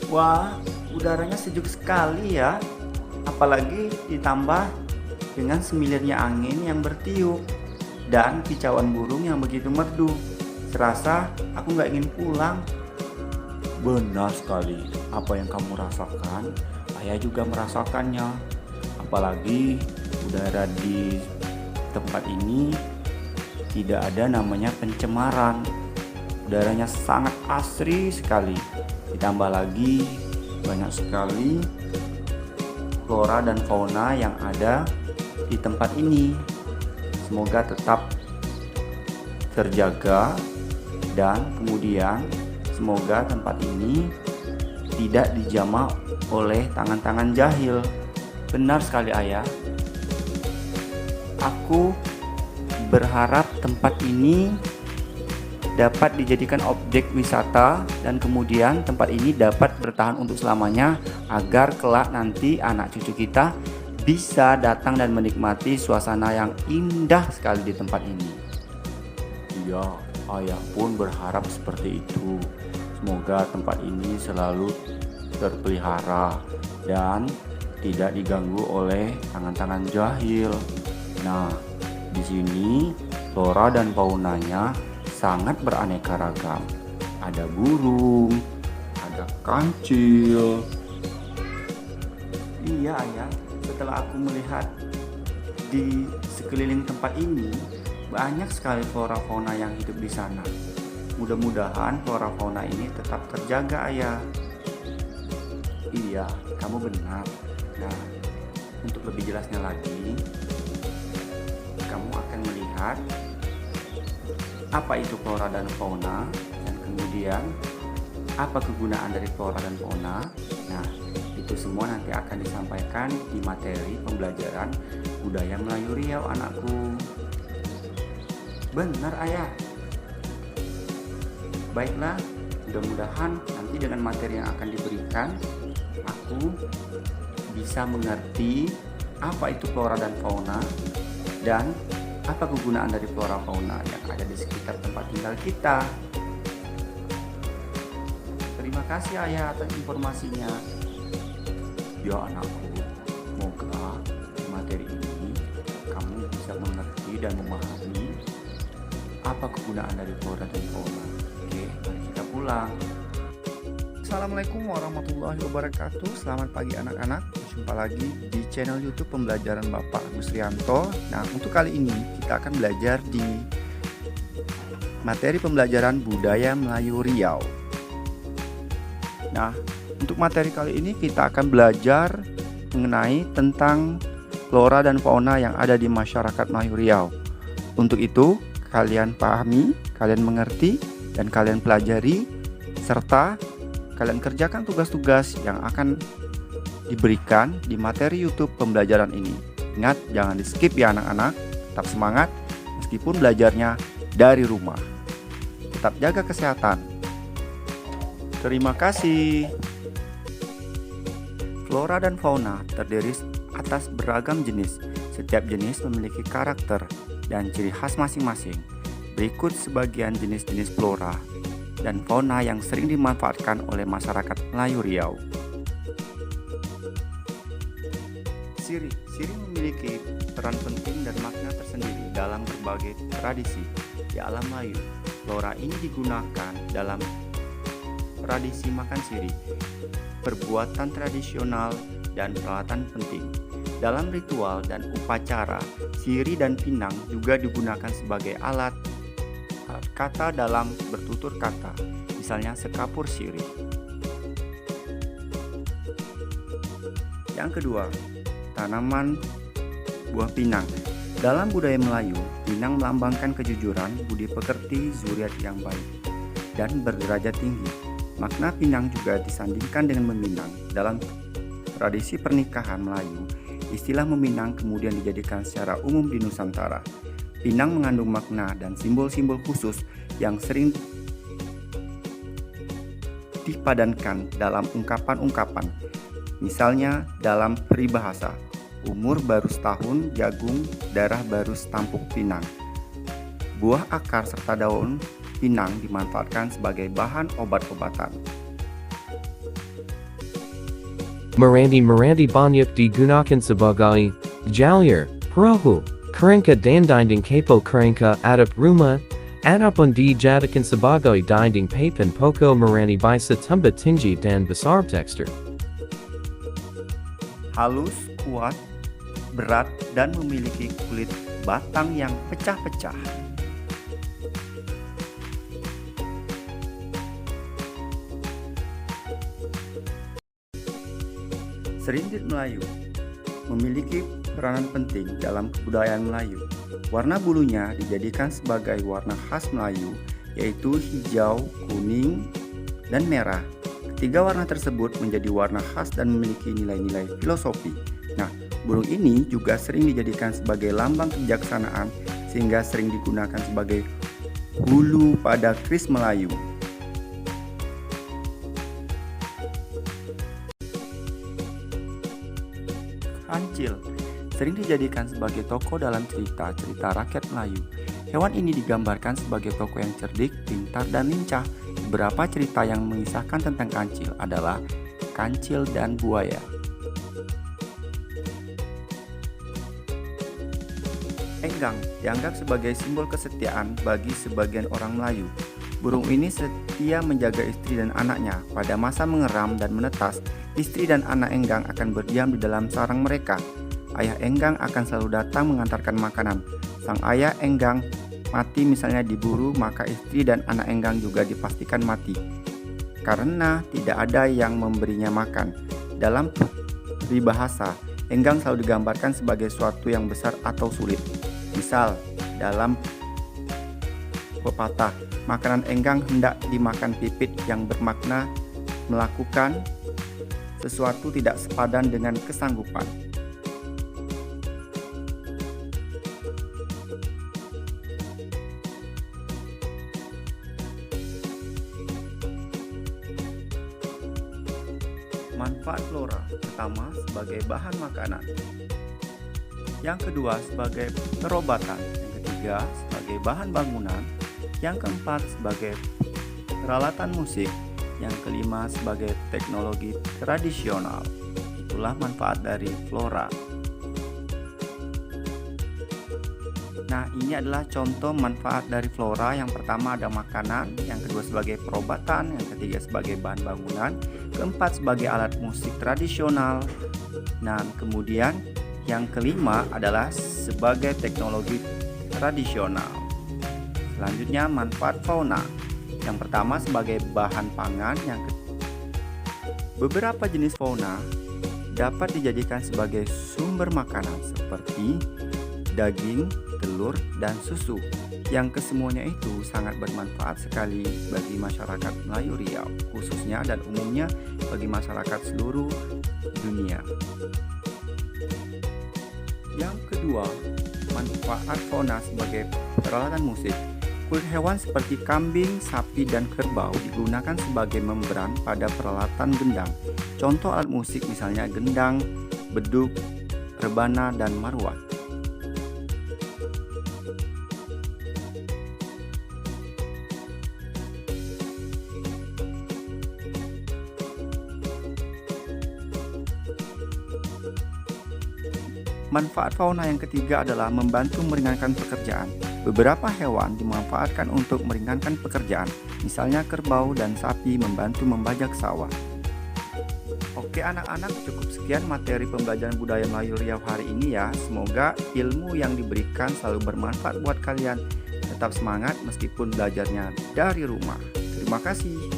Wah, udaranya sejuk sekali ya. Apalagi ditambah dengan semilirnya angin yang bertiup dan kicauan burung yang begitu merdu. Serasa aku nggak ingin pulang. Benar sekali, apa yang kamu rasakan, saya juga merasakannya. Apalagi udara di tempat ini tidak ada namanya pencemaran. Udaranya sangat asri sekali. Ditambah lagi banyak sekali flora dan fauna yang ada di tempat ini. Semoga tetap terjaga dan kemudian semoga tempat ini tidak dijamah oleh tangan-tangan jahil. Benar sekali ayah. Aku berharap tempat ini dapat dijadikan objek wisata dan kemudian tempat ini dapat bertahan untuk selamanya agar kelak nanti anak cucu kita bisa datang dan menikmati suasana yang indah sekali di tempat ini. Iya, ayah pun berharap seperti itu. Semoga tempat ini selalu terpelihara dan tidak diganggu oleh tangan-tangan jahil. Nah, di sini flora dan faunanya sangat beraneka ragam. Ada burung, ada kancil. Iya ayah, setelah aku melihat di sekeliling tempat ini banyak sekali flora fauna yang hidup di sana. Mudah-mudahan flora fauna ini tetap terjaga ayah. Iya, kamu benar. Nah, untuk lebih jelasnya lagi, kamu akan melihat apa itu flora dan fauna dan kemudian apa kegunaan dari flora dan fauna. Nah, itu semua nanti akan disampaikan di materi pembelajaran budaya Melayu Riau anakku. Benar ayah. Baiklah, mudah-mudahan nanti dengan materi yang akan diberikan aku bisa mengerti apa itu flora dan fauna dan apa kegunaan dari flora fauna yang ada di sekitar tempat tinggal kita. Terima kasih ayah atas informasinya. Ya anakku, semoga di materi ini kamu bisa mengerti dan memahami apa kegunaan dari flora dan fauna. Oke, mari kita pulang. Assalamualaikum warahmatullahi wabarakatuh. Selamat pagi anak-anak. Jumpa lagi di channel YouTube Pembelajaran Bapak Agus Rianto. Nah, untuk kali ini kita akan belajar di materi pembelajaran budaya Melayu Riau. Nah, untuk materi kali ini kita akan belajar mengenai tentang flora dan fauna yang ada di masyarakat Melayu Riau. Untuk itu, kalian pahami, kalian mengerti, dan kalian pelajari, serta kalian kerjakan tugas-tugas yang akan diberikan di materi YouTube pembelajaran ini. Ingat, jangan di-skip ya anak-anak. Tetap semangat meskipun belajarnya dari rumah. Tetap jaga kesehatan. Terima kasih. Flora dan fauna terdiri atas beragam jenis. Setiap jenis memiliki karakter dan ciri khas masing-masing. Berikut sebagian jenis-jenis flora dan fauna yang sering dimanfaatkan oleh masyarakat Melayu Riau. Siri memiliki peran penting dan makna tersendiri dalam berbagai tradisi di alam Melayu. Flora ini digunakan dalam tradisi makan siri, perbuatan tradisional, dan peralatan penting. Dalam ritual dan upacara, siri dan pinang juga digunakan sebagai alat kata dalam bertutur kata, misalnya sekapur sirih. Yang kedua, tanaman buah pinang. Dalam budaya Melayu, pinang melambangkan kejujuran, budi pekerti, zuriat yang baik, dan berderajat tinggi. Makna pinang juga disandingkan dengan meminang. Dalam tradisi pernikahan Melayu, istilah meminang kemudian dijadikan secara umum di Nusantara. Pinang mengandung makna dan simbol-simbol khusus yang sering dipadankan dalam ungkapan-ungkapan. Misalnya dalam peribahasa, umur baru setahun jagung, darah baru setampuk pinang. Buah akar serta daun pinang dimanfaatkan sebagai bahan obat-obatan. Meranti banyak digunakan sebagai jalur, perahu, kerangka dan dinding kapal kerangka atap rumah, ataupun dijadikan sebagai dinding papan pokok. Meranti bisa tambah tinggi dan besar tekstur. Halus, kuat, berat, dan memiliki kulit batang yang pecah-pecah. Serindit Melayu memiliki peranan penting dalam kebudayaan Melayu. Warna bulunya dijadikan sebagai warna khas Melayu, yaitu hijau, kuning, dan merah. Ketiga warna tersebut menjadi warna khas dan memiliki nilai-nilai filosofi. Nah, burung ini juga sering dijadikan sebagai lambang kebijaksanaan, sehingga sering digunakan sebagai hulu pada keris Melayu. Kancil sering dijadikan sebagai tokoh dalam cerita-cerita rakyat Melayu. Hewan ini digambarkan sebagai tokoh yang cerdik, pintar, dan lincah. Beberapa cerita yang mengisahkan tentang kancil adalah Kancil dan Buaya. Enggang dianggap sebagai simbol kesetiaan bagi sebagian orang Melayu. Burung ini setia menjaga istri dan anaknya. Pada masa mengeram dan menetas, istri dan anak Enggang akan berdiam di dalam sarang mereka. Ayah Enggang akan selalu datang mengantarkan makanan. Sang ayah Enggang mati misalnya diburu, maka istri dan anak Enggang juga dipastikan mati karena tidak ada yang memberinya makan. Dalam peribahasa, Enggang selalu digambarkan sebagai suatu yang besar atau sulit. Misal, dalam pepatah, makanan Enggang hendak dimakan pipit, yang bermakna melakukan sesuatu tidak sepadan dengan kesanggupan. Manfaat flora: pertama, sebagai bahan makanan. Yang kedua, sebagai perobatan. Yang ketiga, sebagai bahan bangunan. Yang keempat, sebagai peralatan musik. Yang kelima, sebagai teknologi tradisional. Itulah manfaat dari flora. Nah, ini adalah contoh manfaat dari flora. Yang pertama ada makanan, yang kedua sebagai perobatan, yang ketiga sebagai bahan bangunan, keempat sebagai alat musik tradisional, dan kemudian yang kelima adalah sebagai teknologi tradisional. Selanjutnya manfaat fauna. Yang pertama sebagai bahan pangan, beberapa jenis fauna dapat dijadikan sebagai sumber makanan seperti daging, telur, dan susu, yang kesemuanya itu sangat bermanfaat sekali bagi masyarakat Melayu Riau khususnya, dan umumnya bagi masyarakat seluruh dunia. Yang kedua, manfaat fauna sebagai peralatan musik. Kulit hewan seperti kambing, sapi, dan kerbau digunakan sebagai membran pada peralatan gendang. Contoh alat musik misalnya gendang, beduk, rebana, dan marwat. Manfaat fauna yang ketiga adalah membantu meringankan pekerjaan. Beberapa hewan dimanfaatkan untuk meringankan pekerjaan, misalnya kerbau dan sapi membantu membajak sawah. Oke anak-anak, cukup sekian materi pembelajaran budaya Melayu Riau hari ini ya. Semoga ilmu yang diberikan selalu bermanfaat buat kalian. Tetap semangat meskipun belajarnya dari rumah. Terima kasih.